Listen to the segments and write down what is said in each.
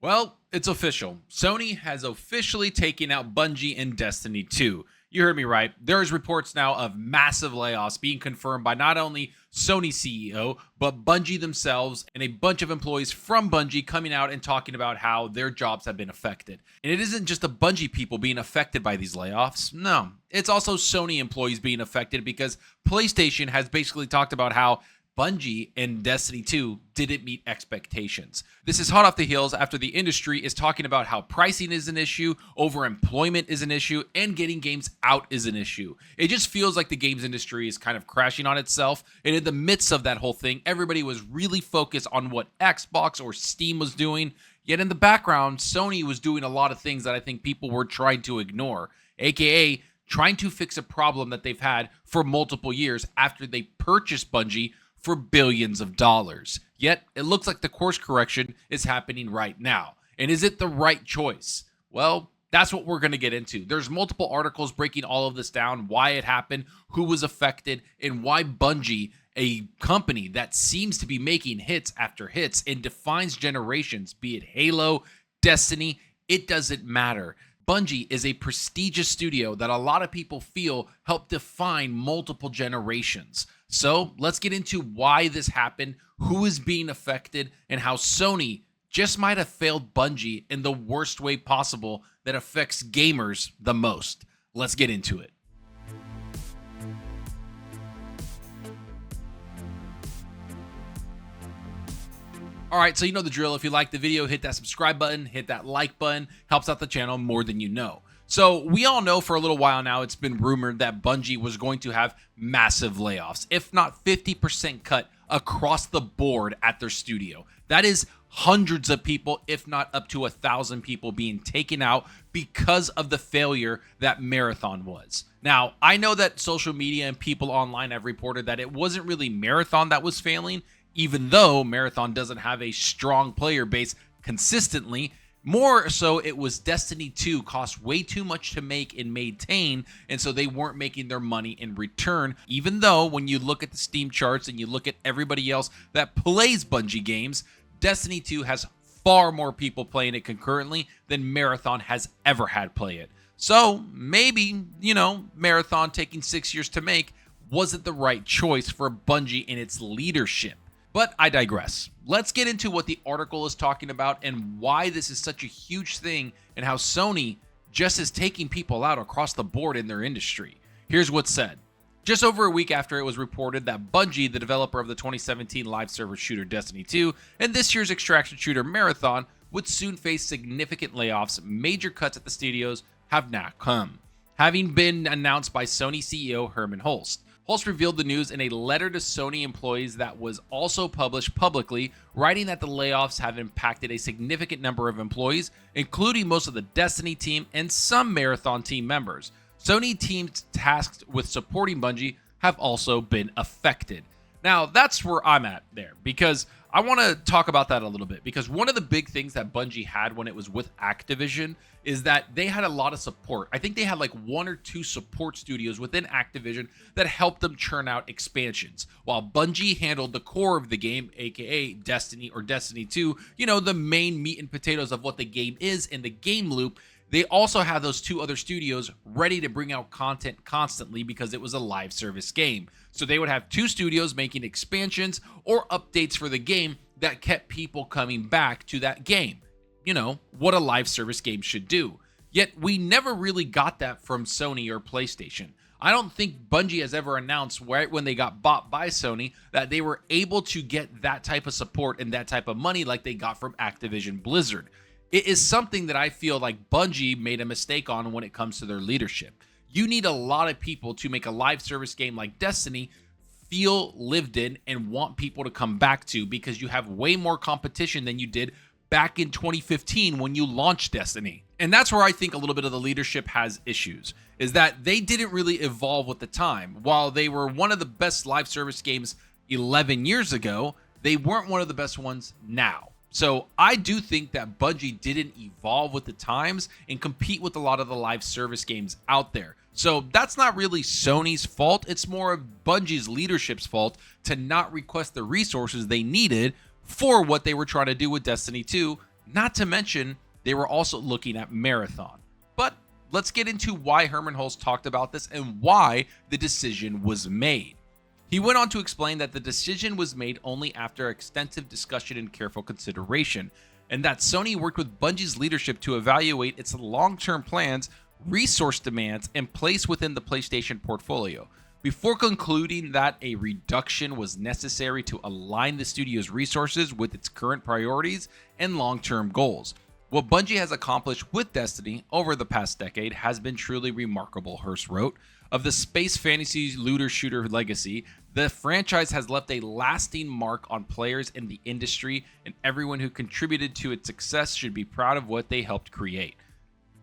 Well, it's official. Sony has officially taken out Bungie in Destiny 2. You heard me right. There's reports now of massive layoffs being confirmed by not only Sony CEO, but Bungie themselves and a bunch of employees from Bungie coming out and talking about how their jobs have been affected. And it isn't just the Bungie people being affected by these layoffs. No, it's also Sony employees being affected because PlayStation has basically talked about how Bungie and Destiny 2 didn't meet expectations. This is hot off the heels after the industry is talking about how pricing is an issue, overemployment is an issue, and getting games out is an issue. It just feels like the games industry is kind of crashing on itself, and in the midst of that whole thing, everybody was really focused on what Xbox or Steam was doing, yet in the background, Sony was doing a lot of things that I think people were trying to ignore, aka trying to fix a problem that they've had for multiple years after they purchased Bungie for billions of dollars. Yet, it looks like the course correction is happening right now. And is it the right choice? Well, that's what we're going to get into. There's multiple articles breaking all of this down, why it happened, who was affected, and why Bungie, a company that seems to be making hits after hits and defines generations, be it Halo, Destiny, it doesn't matter. Bungie is a prestigious studio that a lot of people feel helped define multiple generations. So let's get into why this happened, who is being affected, and how Sony just might have failed Bungie in the worst way possible that affects gamers the most. Let's get into it. All right, so you know the drill. If you like the video, hit that subscribe button, hit that like button. Helps out the channel more than you know. So we all know for a little while now, it's been rumored that Bungie was going to have massive layoffs, if not 50% cut across the board at their studio. That is hundreds of people, if not up to 1,000 people being taken out because of the failure that Marathon was. Now, I know that social media and people online have reported that it wasn't really Marathon that was failing, even though Marathon doesn't have a strong player base consistently. More so, it was Destiny 2 cost way too much to make and maintain, and so they weren't making their money in return, even though when you look at the Steam charts and you look at everybody else that plays Bungie games, Destiny 2 has far more people playing it concurrently than Marathon has ever had play it. So maybe, Marathon taking 6 years to make wasn't the right choice for Bungie and its leadership. But I digress. Let's get into what the article is talking about and why this is such a huge thing and how Sony just is taking people out across the board in their industry. Here's what's said. Just over a week after it was reported that Bungie, the developer of the 2017 live service shooter Destiny 2 and this year's extraction shooter Marathon, would soon face significant layoffs, major cuts at the studios have now come, having been announced by Sony CEO Herman Hulst. Hulst revealed the news in a letter to Sony employees that was also published publicly, writing that the layoffs have impacted a significant number of employees, including most of the Destiny team and some Marathon team members. Sony teams tasked with supporting Bungie have also been affected. Now, that's where I'm at there, because I want to talk about that a little bit, because one of the big things that Bungie had when it was with Activision is that they had a lot of support. I think they had like 1 or 2 support studios within Activision that helped them churn out expansions, while Bungie handled the core of the game, aka Destiny or Destiny 2, the main meat and potatoes of what the game is in the game loop. They also have those 2 other studios ready to bring out content constantly because it was a live service game. So they would have 2 studios making expansions or updates for the game that kept people coming back to that game. What a live service game should do. Yet we never really got that from Sony or PlayStation. I don't think Bungie has ever announced right when they got bought by Sony that they were able to get that type of support and that type of money like they got from Activision Blizzard. It is something that I feel like Bungie made a mistake on when it comes to their leadership. You need a lot of people to make a live service game like Destiny feel lived in and want people to come back to, because you have way more competition than you did back in 2015 when you launched Destiny. And that's where I think a little bit of the leadership has issues, is that they didn't really evolve with the time. While they were one of the best live service games 11 years ago, they weren't one of the best ones now. So I do think that Bungie didn't evolve with the times and compete with a lot of the live service games out there. So that's not really Sony's fault. It's more of Bungie's leadership's fault to not request the resources they needed for what they were trying to do with Destiny 2 Not to mention, they were also looking at Marathon. But let's get into why Hermen Hulst talked about this and why the decision was made. He went on to explain that the decision was made only after extensive discussion and careful consideration, and that Sony worked with Bungie's leadership to evaluate its long-term plans, resource demands, and place within the PlayStation portfolio, before concluding that a reduction was necessary to align the studio's resources with its current priorities and long-term goals. What Bungie has accomplished with Destiny over the past decade has been truly remarkable, Hurst wrote. Of the space fantasy looter shooter legacy, the franchise has left a lasting mark on players in the industry, and everyone who contributed to its success should be proud of what they helped create.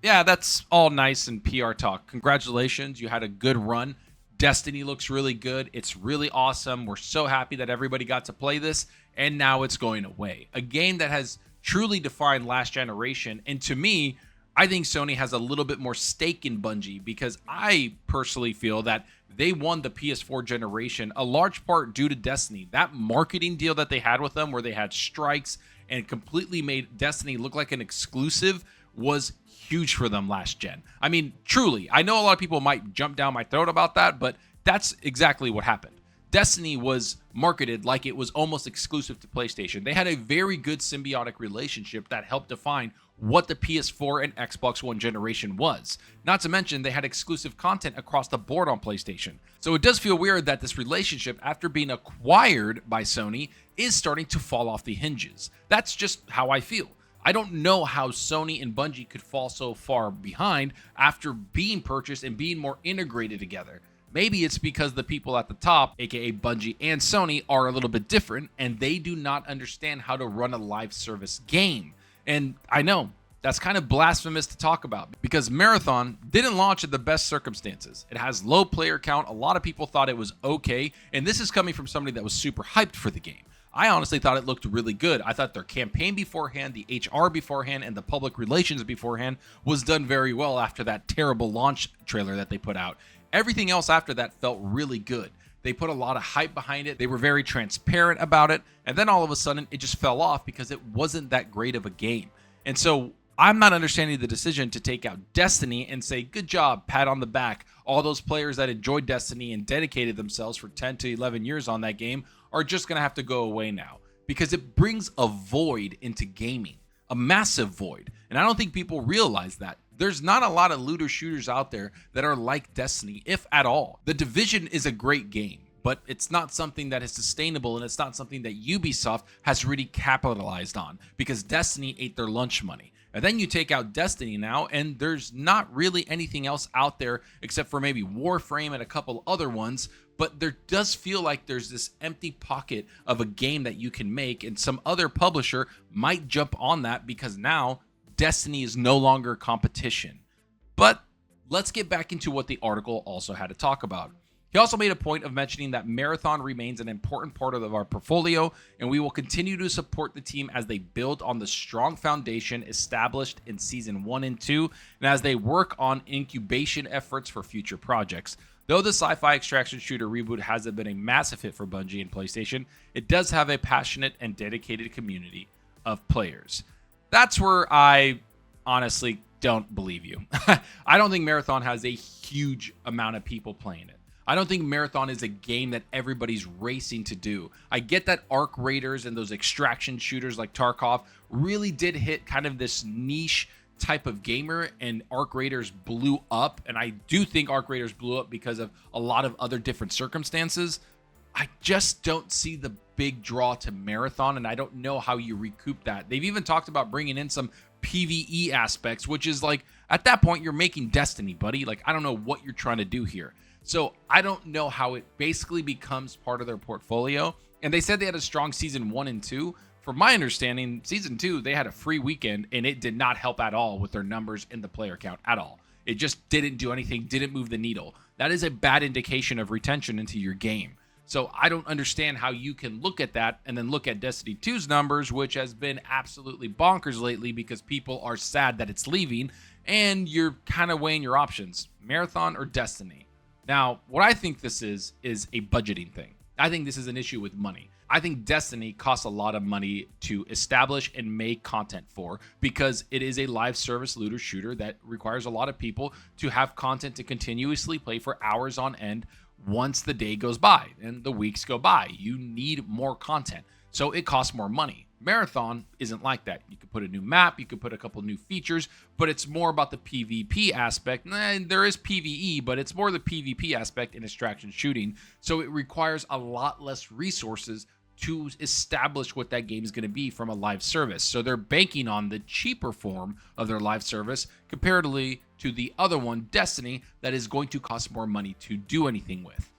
Yeah, that's all nice and PR talk. Congratulations, you had a good run. Destiny looks really good. It's really awesome. We're so happy that everybody got to play this, and now it's going away. A game that has truly defined last generation, and to me, I think Sony has a little bit more stake in Bungie because I personally feel that they won the PS4 generation a large part due to Destiny. That marketing deal that they had with them where they had strikes and completely made Destiny look like an exclusive was huge for them last gen. I mean, truly, I know a lot of people might jump down my throat about that, but that's exactly what happened. Destiny was marketed like it was almost exclusive to PlayStation. They had a very good symbiotic relationship that helped define what the PS4 and Xbox One generation was. Not to mention, they had exclusive content across the board on PlayStation. So it does feel weird that this relationship, after being acquired by Sony, is starting to fall off the hinges. That's just how I feel. I don't know how Sony and Bungie could fall so far behind after being purchased and being more integrated together. Maybe it's because the people at the top, aka Bungie and Sony, are a little bit different and they do not understand how to run a live service game. And I know that's kind of blasphemous to talk about because Marathon didn't launch in the best circumstances. It has low player count. A lot of people thought it was okay. And this is coming from somebody that was super hyped for the game. I honestly thought it looked really good. I thought their campaign beforehand, the HR beforehand, and the public relations beforehand was done very well after that terrible launch trailer that they put out. Everything else after that felt really good. They put a lot of hype behind it. They were very transparent about it. And then all of a sudden, it just fell off because it wasn't that great of a game. And so I'm not understanding the decision to take out Destiny and say, good job, pat on the back. All those players that enjoyed Destiny and dedicated themselves for 10 to 11 years on that game are just going to have to go away now because it brings a void into gaming, a massive void. And I don't think people realize that. There's not a lot of looter shooters out there that are like Destiny, if at all. The Division is a great game, but it's not something that is sustainable, and it's not something that Ubisoft has really capitalized on because Destiny ate their lunch money. And then you take out Destiny now, and there's not really anything else out there except for maybe Warframe and a couple other ones, but there does feel like there's this empty pocket of a game that you can make, and some other publisher might jump on that because now Destiny is no longer competition. But let's get back into what the article also had to talk about. He also made a point of mentioning that Marathon remains an important part of our portfolio, and we will continue to support the team as they build on the strong foundation established in Season 1 and 2, and as they work on incubation efforts for future projects. Though the sci-fi extraction shooter reboot hasn't been a massive hit for Bungie and PlayStation, it does have a passionate and dedicated community of players. That's where I honestly don't believe you. I don't think Marathon has a huge amount of people playing it. I don't think Marathon is a game that everybody's racing to do. I get that Arc Raiders and those extraction shooters like Tarkov really did hit kind of this niche type of gamer, and Arc Raiders blew up. And I do think Arc Raiders blew up because of a lot of other different circumstances. I just don't see the big draw to Marathon, and I don't know how you recoup that. They've even talked about bringing in some PvE aspects, which is like, at that point, you're making Destiny, buddy. Like, I don't know what you're trying to do here. So I don't know how it basically becomes part of their portfolio. And they said they had a strong Season 1 and 2. From my understanding, Season 2, they had a free weekend, and it did not help at all with their numbers and the player count at all. It just didn't do anything, didn't move the needle. That is a bad indication of retention into your game. So I don't understand how you can look at that and then look at Destiny 2's numbers, which has been absolutely bonkers lately because people are sad that it's leaving, and you're kind of weighing your options, Marathon or Destiny. Now, what I think this is a budgeting thing. I think this is an issue with money. I think Destiny costs a lot of money to establish and make content for, because it is a live service looter shooter that requires a lot of people to have content to continuously play for hours on end once the day goes by and the weeks go by. You need more content. So it costs more money. Marathon isn't like that. You could put a new map, you could put a couple new features, but it's more about the PvP aspect. There is PvE, but it's more the PvP aspect in extraction shooting. So it requires a lot less resources to establish what that game is going to be from a live service. So they're banking on the cheaper form of their live service comparatively to the other one, Destiny, that is going to cost more money to do anything with.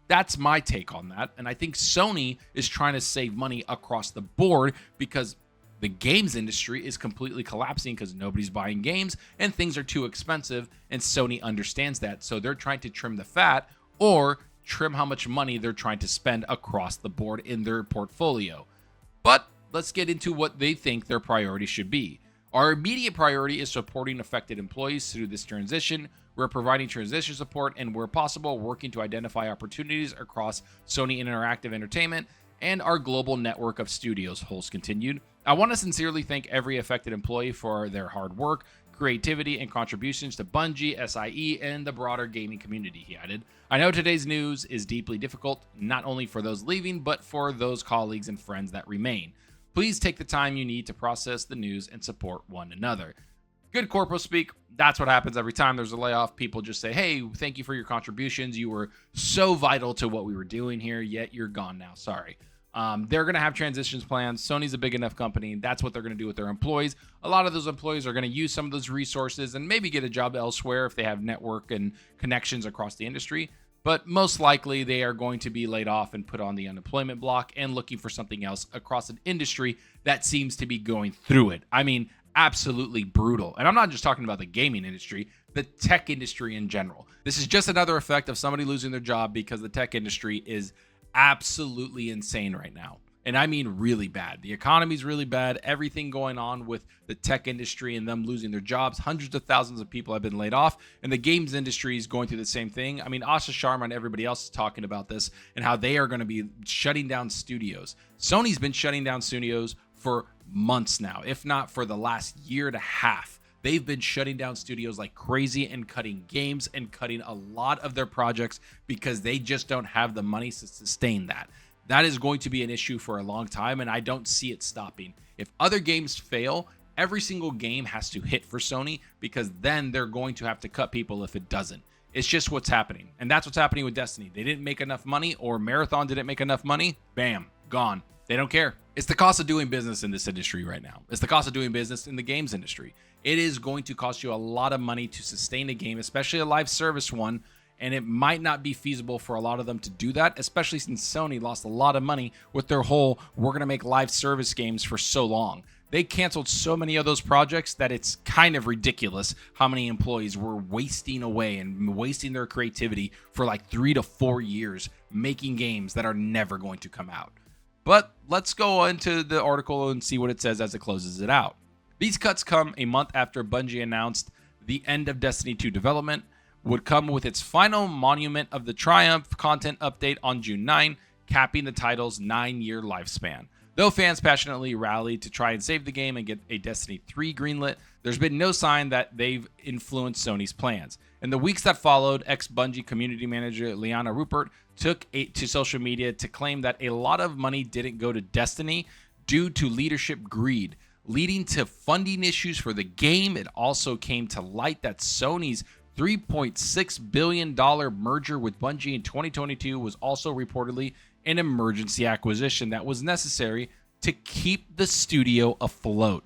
That's my take on that. And I think Sony is trying to save money across the board because the games industry is completely collapsing because nobody's buying games and things are too expensive. And Sony understands that. So they're trying to trim the fat or trim how much money they're trying to spend across the board in their portfolio. But let's get into what they think their priority should be. Our immediate priority is supporting affected employees through this transition. We're providing transition support and, where possible, working to identify opportunities across Sony Interactive Entertainment and our global network of studios, Hulse continued. I want to sincerely thank every affected employee for their hard work, creativity, and contributions to Bungie, SIE, and the broader gaming community, he added. I know today's news is deeply difficult, not only for those leaving, but for those colleagues and friends that remain. Please take the time you need to process the news and support one another. Good corpo speak. That's what happens every time there's a layoff. People just say, hey, thank you for your contributions. You were so vital to what we were doing here, yet you're gone now. Sorry. They're going to have transitions plans. Sony's a big enough company. That's what they're going to do with their employees. A lot of those employees are going to use some of those resources and maybe get a job elsewhere if they have network and connections across the industry. But most likely they are going to be laid off and put on the unemployment block and looking for something else across an industry that seems to be going through it. I mean, absolutely brutal. And I'm not just talking about the gaming industry, the tech industry in general. This is just another effect of somebody losing their job because the tech industry is absolutely insane right now. And I mean really bad. The economy's really bad. Everything going on with the tech industry and them losing their jobs. Hundreds of thousands of people have been laid off. And the games industry is going through the same thing. I mean, Asha Sharma and everybody else is talking about this and how they are going to be shutting down studios. Sony's been shutting down studios for months now, if not for the last year and a half. They've been shutting down studios like crazy and cutting games and cutting a lot of their projects because they just don't have the money to sustain that. That is going to be an issue for a long time, and I don't see it stopping. If other games fail, every single game has to hit for Sony because then they're going to have to cut people if it doesn't. It's just what's happening. And that's what's happening with Destiny. They didn't make enough money, or Marathon didn't make enough money. Bam, gone. They don't care. It's the cost of doing business in this industry right now. It's the cost of doing business in the games industry. It is going to cost you a lot of money to sustain a game, especially a live service one. And it might not be feasible for a lot of them to do that, especially since Sony lost a lot of money with their whole, we're going to make live service games for so long. They canceled so many of those projects that it's kind of ridiculous how many employees were wasting away and wasting their creativity for like 3 to 4 years making games that are never going to come out. But let's go into the article and see what it says as it closes it out. These cuts come a month after Bungie announced the end of Destiny 2 development would come with its final Monument of the Triumph content update on June 9, capping the title's 9-year lifespan. Though fans passionately rallied to try and save the game and get a Destiny 3 greenlit, there's been no sign that they've influenced Sony's plans. In the weeks that followed, ex-Bungie community manager Liana Rupert took to social media to claim that a lot of money didn't go to Destiny due to leadership greed, leading to funding issues for the game. It also came to light that Sony's $3.6 billion merger with Bungie in 2022 was also reportedly an emergency acquisition that was necessary to keep the studio afloat.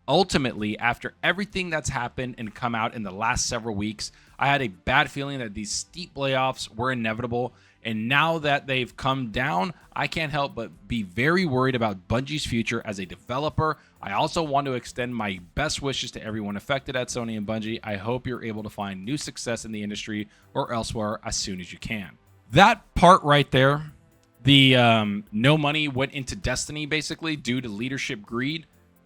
Ultimately, after everything that's happened and come out in the last several weeks, I had a bad feeling that these steep layoffs were inevitable. And now that they've come down, I can't help but be very worried about Bungie's future as a developer. I also want to extend my best wishes to everyone affected at Sony and Bungie. I hope you're able to find new success in the industry or elsewhere as soon as you can. That part right there, the no money went into Destiny basically due to leadership greed,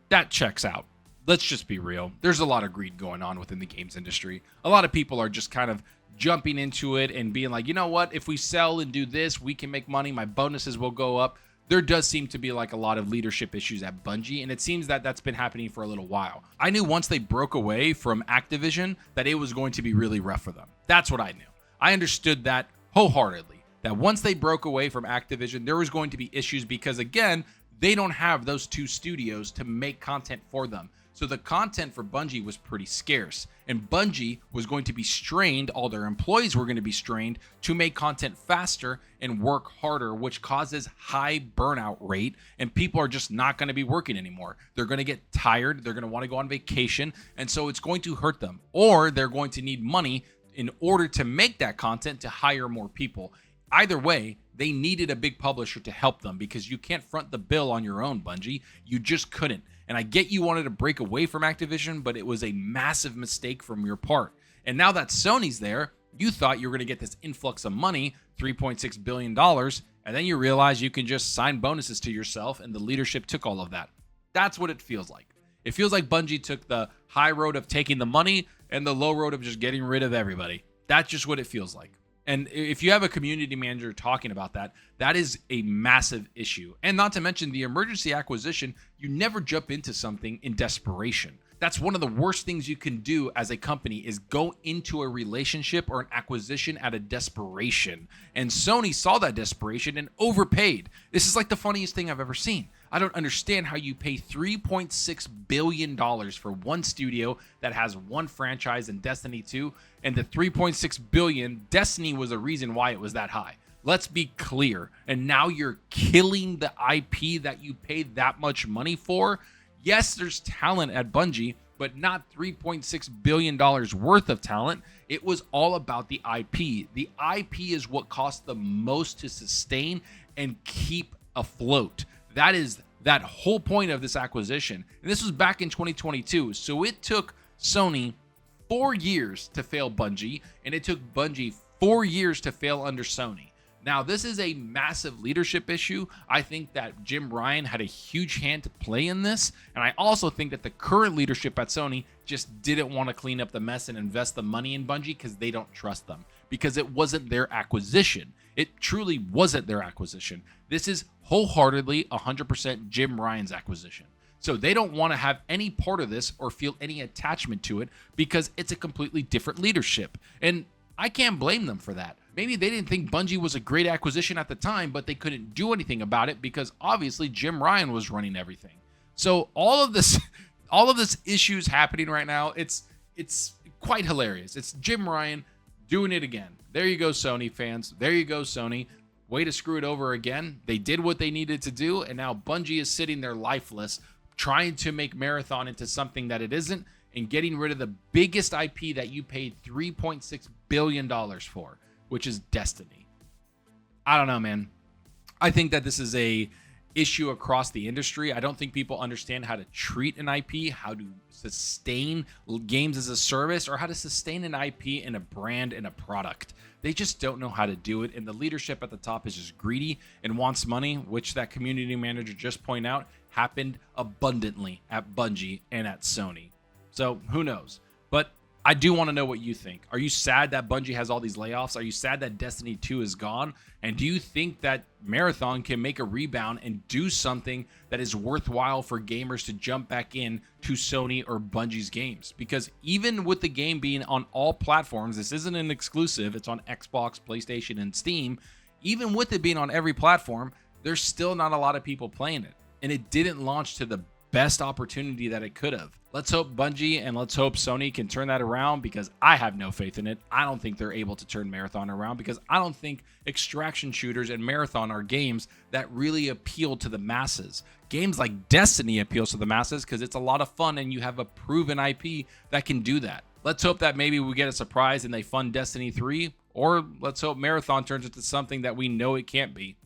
that checks out. Let's just be real. There's a lot of greed going on within the games industry. A lot of people are just kind of jumping into it and being like, you know what, if we sell and do this, we can make money, my bonuses will go up. there does seem to be like a lot of leadership issues at Bungie, and it seems that that's been happening for a little while. I knew once they broke away from Activision that it was going to be really rough for them. That's what I knew. I understood that wholeheartedly, that once they broke away from Activision, there was going to be issues because, again, they don't have those two studios to make content for them. So the content for Bungie was pretty scarce, and Bungie was going to be strained, all their employees were going to be strained to make content faster and work harder, which causes high burnout rate, and people are just not going to be working anymore. They're going to get tired, they're going to want to go on vacation, and so it's going to hurt them, or they're going to need money in order to make that content to hire more people. Either way, they needed a big publisher to help them because you can't front the bill on your own, Bungie. You just couldn't. And I get you wanted to break away from Activision, but it was a massive mistake from your part. And now that Sony's there, you thought you were going to get this influx of money, $3.6 billion, and then you realize you can just sign bonuses to yourself, and the leadership took all of that. That's what it feels like. It feels like Bungie took the high road of taking the money and the low road of just getting rid of everybody. That's just what it feels like. And if you have a community manager talking about that, that is a massive issue. And not to mention the emergency acquisition, you never jump into something in desperation. That's one of the worst things you can do as a company is go into a relationship or an acquisition out of desperation. And Sony saw that desperation and overpaid. This is like the funniest thing I've ever seen. I don't understand how you pay $3.6 billion for one studio that has one franchise in Destiny 2, and the $3.6 billion, Destiny was a reason why it was that high. Let's be clear. And now you're killing the IP that you paid that much money for. Yes, there's talent at Bungie, but not $3.6 billion worth of talent. It was all about the IP. The IP is what costs the most to sustain and keep afloat. That is that whole point of this acquisition. And this was back in 2022. So it took Sony 4 years to fail Bungie, and it took Bungie 4 years to fail under Sony. Now, this is a massive leadership issue. I think that Jim Ryan had a huge hand to play in this. And I also think that the current leadership at Sony just didn't want to clean up the mess and invest the money in Bungie because they don't trust them. Because it wasn't their acquisition. It truly wasn't their acquisition. This is wholeheartedly 100% Jim Ryan's acquisition. So they don't want to have any part of this or feel any attachment to it because it's a completely different leadership. And I can't blame them for that. Maybe they didn't think Bungie was a great acquisition at the time, but they couldn't do anything about it because obviously Jim Ryan was running everything. So all of this issues happening right now, it's quite hilarious. It's Jim Ryan doing it again. There you go, Sony fans. There you go, Sony. Way to screw it over again. They did what they needed to do, and now Bungie is sitting there lifeless, trying to make Marathon into something that it isn't, and getting rid of the biggest IP that you paid $3.6 billion for, which is Destiny. I don't know, man. I think that this is a issue across the industry. I don't think people understand how to treat an IP, how to sustain games as a service, or how to sustain an IP and a brand and a product. They just don't know how to do it, and the leadership at the top is just greedy and wants money, which that community manager just pointed out happened abundantly at Bungie and at Sony. So who knows? But I do want to know what you think. Are you sad that Bungie has all these layoffs? Are you sad that Destiny 2 is gone? And do you think that Marathon can make a rebound and do something that is worthwhile for gamers to jump back in to Sony or Bungie's games? Because even with the game being on all platforms, this isn't an exclusive. It's on Xbox, PlayStation, and Steam. Even with it being on every platform, there's still not a lot of people playing it. And it didn't launch to the best opportunity that it could have. Let's hope Bungie and let's hope Sony can turn that around because I have no faith in it. I don't think they're able to turn Marathon around because I don't think extraction shooters and Marathon are games that really appeal to the masses. Games like Destiny appeals to the masses because it's a lot of fun and you have a proven IP that can do that. Let's hope that maybe we get a surprise and they fund Destiny 3, or let's hope Marathon turns into something that we know it can't be.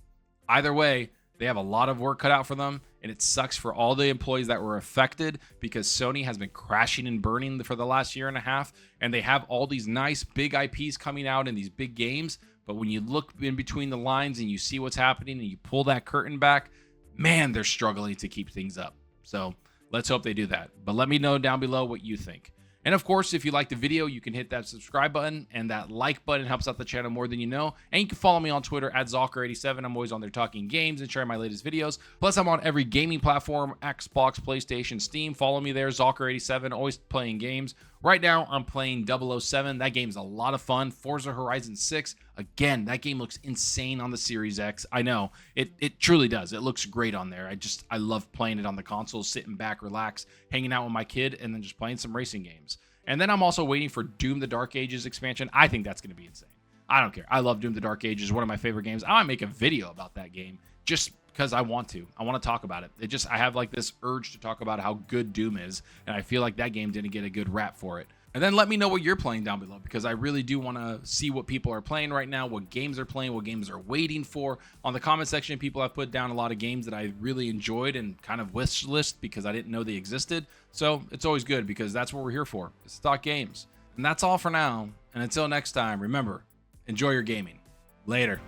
Either way, they have a lot of work cut out for them, and it sucks for all the employees that were affected because Sony has been crashing and burning for the last year and a half, and they have all these nice big IPs coming out in these big games, but when you look in between the lines and you see what's happening and you pull that curtain back, man, they're struggling to keep things up. So let's hope they do that. But let me know down below what you think. And of course, if you like the video, you can hit that subscribe button, and that like button helps out the channel more than you know. And you can follow me on Twitter at Zalker87. I'm always on there talking games and sharing my latest videos. Plus, I'm on every gaming platform, Xbox, PlayStation, Steam. Follow me there, Zalker87, always playing games. Right now, I'm playing 007. That game's a lot of fun. Forza Horizon 6. Again, that game looks insane on the Series X. I know. It truly does. It looks great on there. I love playing it on the console, sitting back, relax, hanging out with my kid, and then just playing some racing games. And then I'm also waiting for Doom the Dark Ages expansion. I think that's going to be insane. I don't care. I love Doom the Dark Ages. One of my favorite games. I might make a video about that game just because I want to. I want to talk about it. I have like this urge to talk about how good Doom is, and I feel like that game didn't get a good rap for it. And then let me know what you're playing down below, because I really do want to see what people are playing right now, what games are playing, what games are waiting for. On the comment section, people have put down a lot of games that I really enjoyed and kind of wish list because I didn't know they existed. So it's always good because that's what we're here for. It's to talk games. And that's all for now. And until next time, remember, enjoy your gaming. Later.